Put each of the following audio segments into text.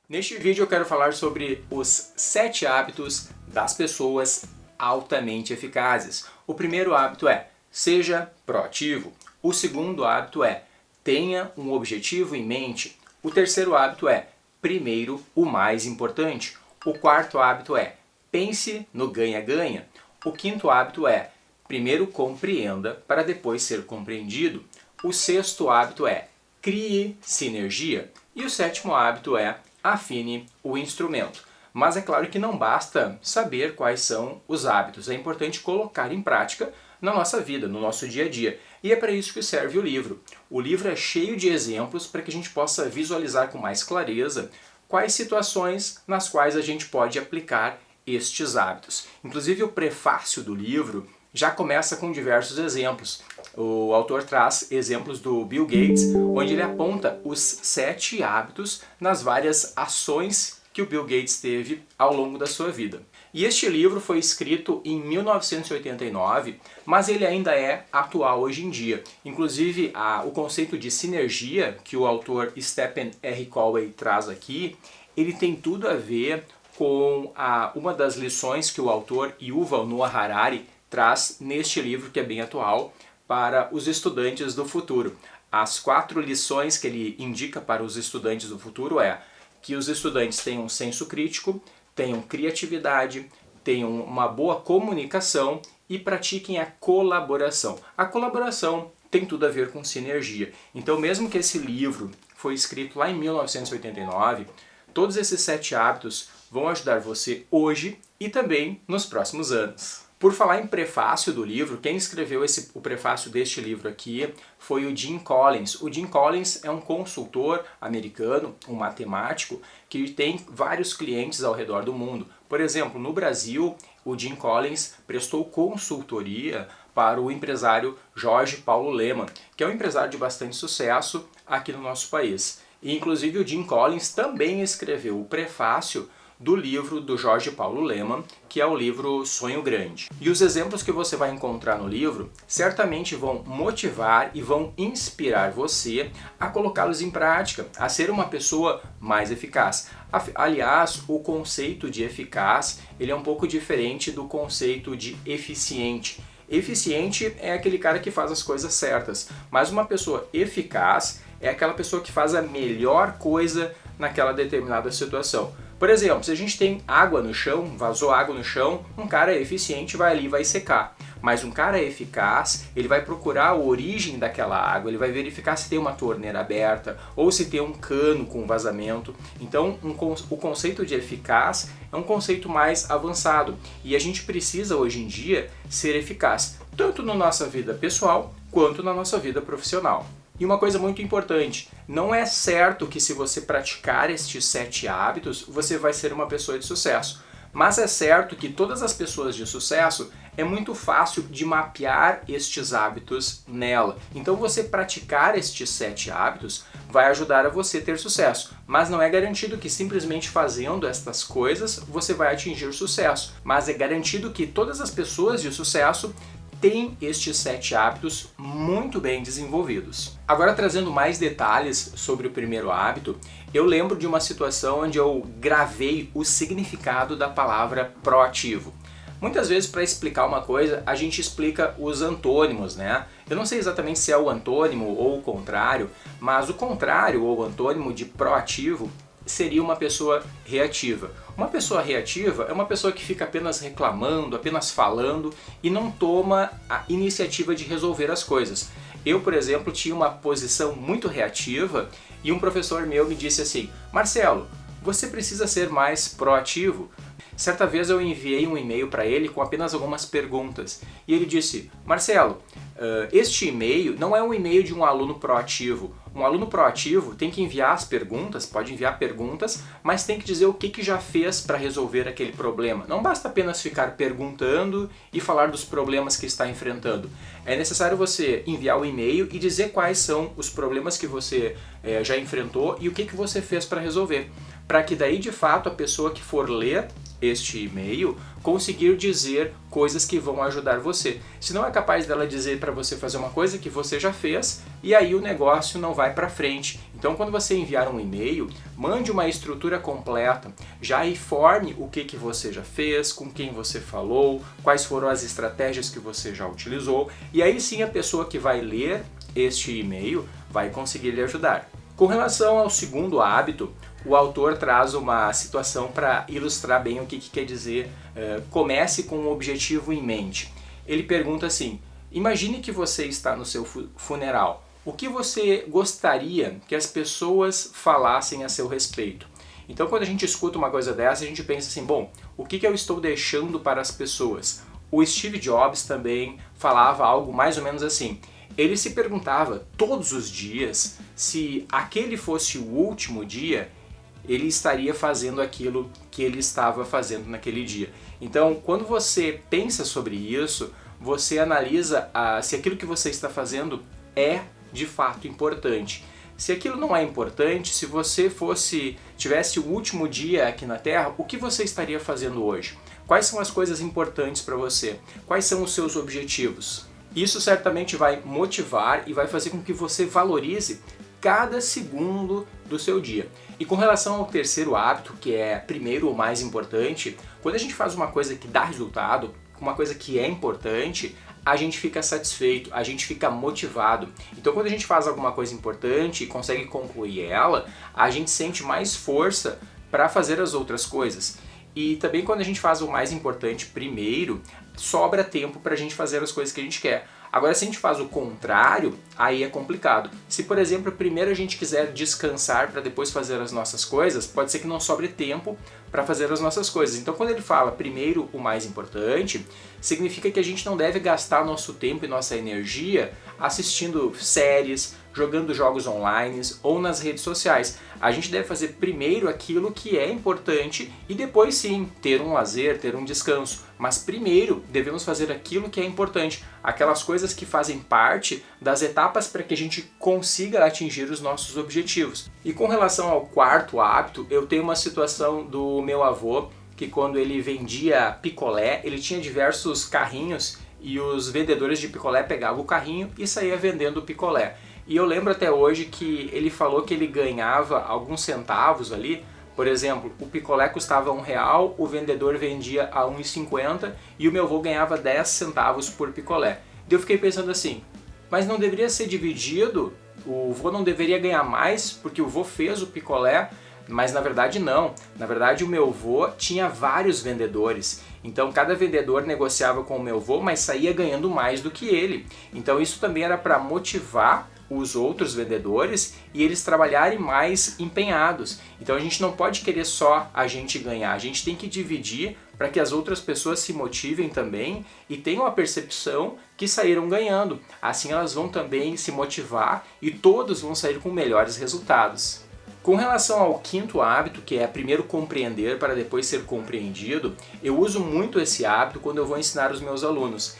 Neste vídeo eu quero falar sobre os 7 hábitos das pessoas altamente eficazes. O primeiro hábito é: seja proativo. O segundo hábito é: tenha um objetivo em mente. O terceiro hábito é: primeiro o mais importante. O quarto hábito é: pense no ganha-ganha. O quinto hábito é: primeiro compreenda para depois ser compreendido. O sexto hábito é: crie sinergia. E o sétimo hábito é: afine o instrumento. Mas é claro que não basta saber quais são os hábitos, é importante colocar em prática na nossa vida, no nosso dia a dia. E é para isso que serve o livro. O livro é cheio de exemplos para que a gente possa visualizar com mais clareza quais situações nas quais a gente pode aplicar estes hábitos. Inclusive o prefácio do livro já começa com diversos exemplos. O autor traz exemplos do Bill Gates, onde ele aponta os 7 hábitos nas várias ações que o Bill Gates teve ao longo da sua vida. E este livro foi escrito em 1989, mas ele ainda é atual hoje em dia. Inclusive, o conceito de sinergia que o autor Stephen R. Covey traz aqui, ele tem tudo a ver com uma das lições que o autor Yuval Noah Harari traz neste livro, que é bem atual, para os estudantes do futuro. As 4 lições que ele indica para os estudantes do futuro é que os estudantes tenham um senso crítico, tenham criatividade, tenham uma boa comunicação e pratiquem a colaboração. A colaboração tem tudo a ver com sinergia. Então, mesmo que esse livro foi escrito lá em 1989, todos esses 7 hábitos vão ajudar você hoje e também nos próximos anos. Por falar em prefácio do livro, quem escreveu o prefácio deste livro aqui foi o Jim Collins. O Jim Collins é um consultor americano, um matemático, que tem vários clientes ao redor do mundo. Por exemplo, no Brasil, o Jim Collins prestou consultoria para o empresário Jorge Paulo Lemann, que é um empresário de bastante sucesso aqui no nosso país. E, inclusive, o Jim Collins também escreveu o prefácio do livro do Jorge Paulo Lemann, que é o livro Sonho Grande. E os exemplos que você vai encontrar no livro certamente vão motivar e vão inspirar você a colocá-los em prática, a ser uma pessoa mais eficaz. Aliás, o conceito de eficaz, ele é um pouco diferente do conceito de eficiente. Eficiente é aquele cara que faz as coisas certas, mas uma pessoa eficaz é aquela pessoa que faz a melhor coisa naquela determinada situação. Por exemplo, se a gente tem água no chão, vazou água no chão, um cara eficiente vai ali e vai secar. Mas um cara eficaz, ele vai procurar a origem daquela água, ele vai verificar se tem uma torneira aberta ou se tem um cano com vazamento. Então, o conceito de eficaz é um conceito mais avançado e a gente precisa hoje em dia ser eficaz, tanto na nossa vida pessoal quanto na nossa vida profissional. E uma coisa muito importante, não é certo que se você praticar estes 7 hábitos, você vai ser uma pessoa de sucesso. Mas é certo que todas as pessoas de sucesso é muito fácil de mapear estes hábitos nela. Então você praticar estes 7 hábitos vai ajudar a você ter sucesso. Mas não é garantido que simplesmente fazendo estas coisas você vai atingir sucesso. Mas é garantido que todas as pessoas de sucesso tem estes 7 hábitos muito bem desenvolvidos. Agora, trazendo mais detalhes sobre o primeiro hábito, eu lembro de uma situação onde eu gravei o significado da palavra proativo. Muitas vezes, para explicar uma coisa, a gente explica os antônimos, né? Eu não sei exatamente se é o antônimo ou o contrário, mas o contrário ou o antônimo de proativo seria uma pessoa reativa. Uma pessoa reativa é uma pessoa que fica apenas reclamando, apenas falando e não toma a iniciativa de resolver as coisas. Eu, por exemplo, tinha uma posição muito reativa e um professor meu me disse assim: Marcelo, você precisa ser mais proativo. Certa vez eu enviei um e-mail para ele com apenas algumas perguntas e ele disse: Marcelo, este e-mail não é um e-mail de um aluno proativo. Um aluno proativo tem que enviar as perguntas, pode enviar perguntas, mas tem que dizer o que já fez para resolver aquele problema. Não basta apenas ficar perguntando e falar dos problemas que está enfrentando. É necessário você enviar o e-mail e dizer quais são os problemas que você já enfrentou e o que você fez para resolver. Para que daí, de fato, a pessoa que for ler este e-mail conseguir dizer coisas que vão ajudar você. Se não é capaz dela dizer para você fazer uma coisa que você já fez, e aí o negócio não vai para frente. Então Então, quando você enviar um e-mail, mande uma estrutura completa, já informe o que você já fez, com quem você falou, quais foram as estratégias que você já utilizou, e aí sim a pessoa que vai ler este e-mail vai conseguir lhe ajudar. Com relação ao segundo hábito, o autor traz uma situação para ilustrar bem o que quer dizer comece com um objetivo em mente. Ele pergunta assim, imagine que você está no seu funeral. O que você gostaria que as pessoas falassem a seu respeito? Então, quando a gente escuta uma coisa dessa, a gente pensa assim, bom, o que eu estou deixando para as pessoas? O Steve Jobs também falava algo mais ou menos assim. Ele se perguntava todos os dias se aquele fosse o último dia, ele estaria fazendo aquilo que ele estava fazendo naquele dia. Então, quando você pensa sobre isso, você analisa se aquilo que você está fazendo é de fato importante. Se aquilo não é importante, se você tivesse o último dia aqui na Terra, o que você estaria fazendo hoje? Quais são as coisas importantes para você? Quais são os seus objetivos? Isso certamente vai motivar e vai fazer com que você valorize cada segundo do seu dia. E com relação ao terceiro hábito, que é primeiro o mais importante, quando a gente faz uma coisa que dá resultado, uma coisa que é importante, a gente fica satisfeito, a gente fica motivado. Então quando a gente faz alguma coisa importante e consegue concluir ela, a gente sente mais força para fazer as outras coisas. E também quando a gente faz o mais importante primeiro, sobra tempo para a gente fazer as coisas que a gente quer. Agora, se a gente faz o contrário, aí é complicado. Se, por exemplo, primeiro a gente quiser descansar para depois fazer as nossas coisas, pode ser que não sobre tempo para fazer as nossas coisas. Então, quando ele fala primeiro o mais importante, significa que a gente não deve gastar nosso tempo e nossa energia assistindo séries, jogando jogos online ou nas redes sociais. A gente deve fazer primeiro aquilo que é importante e depois sim ter um lazer, ter um descanso. Mas primeiro devemos fazer aquilo que é importante, aquelas coisas que fazem parte das etapas para que a gente consiga atingir os nossos objetivos. E com relação ao quarto hábito, eu tenho uma situação do meu avô que quando ele vendia picolé, ele tinha diversos carrinhos e os vendedores de picolé pegavam o carrinho e saía vendendo o picolé. E eu lembro até hoje que ele falou que ele ganhava alguns centavos ali. Por exemplo, o picolé custava R$1, o vendedor vendia a R$1,50 e o meu avô ganhava 10 centavos por picolé. E eu fiquei pensando assim, mas não deveria ser dividido? O vô não deveria ganhar mais porque o vô fez o picolé? Mas na verdade não. Na verdade o meu avô tinha vários vendedores. Então cada vendedor negociava com o meu avô, mas saía ganhando mais do que ele. Então isso também era para motivar os outros vendedores e eles trabalharem mais empenhados. Então a gente não pode querer só a gente ganhar, a gente tem que dividir para que as outras pessoas se motivem também e tenham a percepção que saíram ganhando. Assim elas vão também se motivar e todos vão sair com melhores resultados. Com relação ao quinto hábito, que é primeiro compreender para depois ser compreendido, eu uso muito esse hábito quando eu vou ensinar os meus alunos.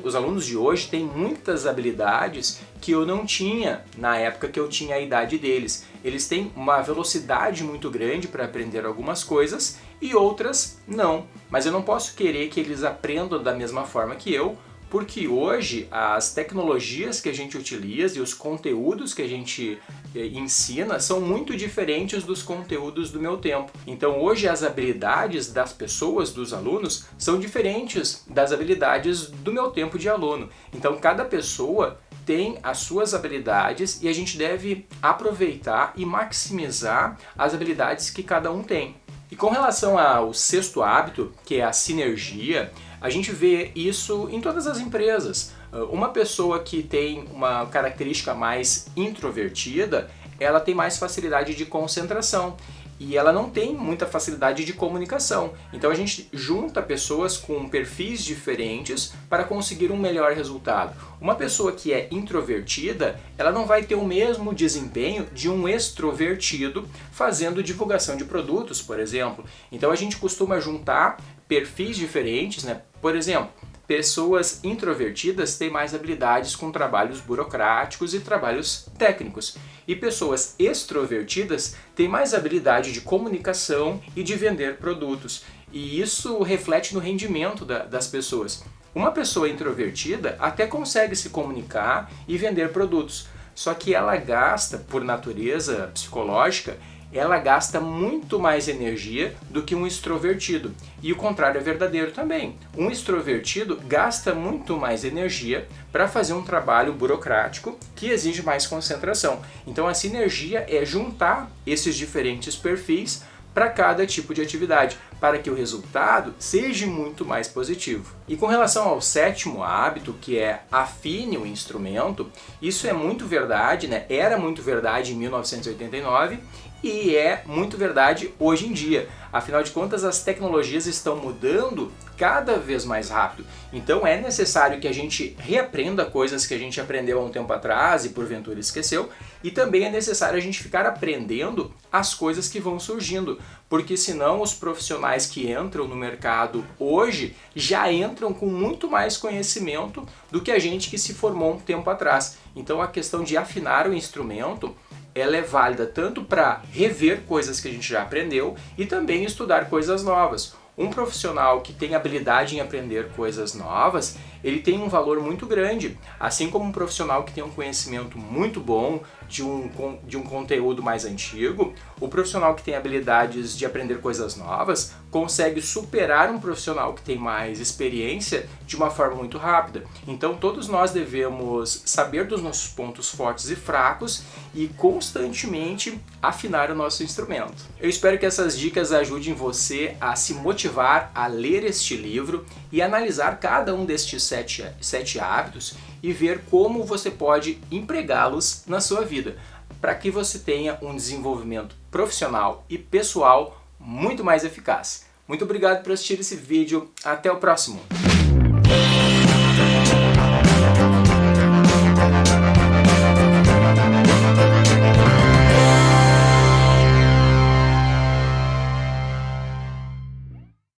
Os alunos de hoje têm muitas habilidades que eu não tinha na época que eu tinha a idade deles. Eles têm uma velocidade muito grande para aprender algumas coisas e outras não. Mas eu não posso querer que eles aprendam da mesma forma que eu, porque hoje as tecnologias que a gente utiliza e os conteúdos que a gente ensina são muito diferentes dos conteúdos do meu tempo. Então hoje as habilidades das pessoas, dos alunos, são diferentes das habilidades do meu tempo de aluno. Então cada pessoa tem as suas habilidades e a gente deve aproveitar e maximizar as habilidades que cada um tem. E com relação ao sexto hábito, que é a sinergia, a gente vê isso em todas as empresas. Uma pessoa que tem uma característica mais introvertida, ela tem mais facilidade de concentração e ela não tem muita facilidade de comunicação. Então a gente junta pessoas com perfis diferentes para conseguir um melhor resultado. Uma pessoa que é introvertida, ela não vai ter o mesmo desempenho de um extrovertido fazendo divulgação de produtos, por exemplo. Então a gente costuma juntar perfis diferentes, né? Por exemplo, pessoas introvertidas têm mais habilidades com trabalhos burocráticos e trabalhos técnicos. E pessoas extrovertidas têm mais habilidade de comunicação e de vender produtos. E isso reflete no rendimento das pessoas. Uma pessoa introvertida até consegue se comunicar e vender produtos, só que ela gasta, por natureza psicológica, ela gasta muito mais energia do que um extrovertido. E o contrário é verdadeiro também. Um extrovertido gasta muito mais energia para fazer um trabalho burocrático que exige mais concentração. Então a sinergia é juntar esses diferentes perfis para cada tipo de atividade, para que o resultado seja muito mais positivo. E com relação ao sétimo hábito, que é afine o instrumento, isso é muito verdade, né? Era muito verdade em 1989 e é muito verdade hoje em dia. Afinal de contas, as tecnologias estão mudando cada vez mais rápido. Então é necessário que a gente reaprenda coisas que a gente aprendeu há um tempo atrás e porventura esqueceu, e também é necessário a gente ficar aprendendo as coisas que vão surgindo, porque senão os profissionais que entram no mercado hoje já entram com muito mais conhecimento do que a gente que se formou um tempo atrás. Então a questão de afinar o instrumento, ela é válida tanto para rever coisas que a gente já aprendeu e também estudar coisas novas. Um profissional que tem habilidade em aprender coisas novas, ele tem um valor muito grande, assim como um profissional que tem um conhecimento muito bom de um conteúdo mais antigo. O profissional que tem habilidades de aprender coisas novas consegue superar um profissional que tem mais experiência de uma forma muito rápida. Então todos nós devemos saber dos nossos pontos fortes e fracos e constantemente afinar o nosso instrumento. Eu espero que essas dicas ajudem você a se motivar a ler este livro e analisar cada um destes sete hábitos e ver como você pode empregá-los na sua vida, para que você tenha um desenvolvimento profissional e pessoal muito mais eficaz. Muito obrigado por assistir esse vídeo, até o próximo!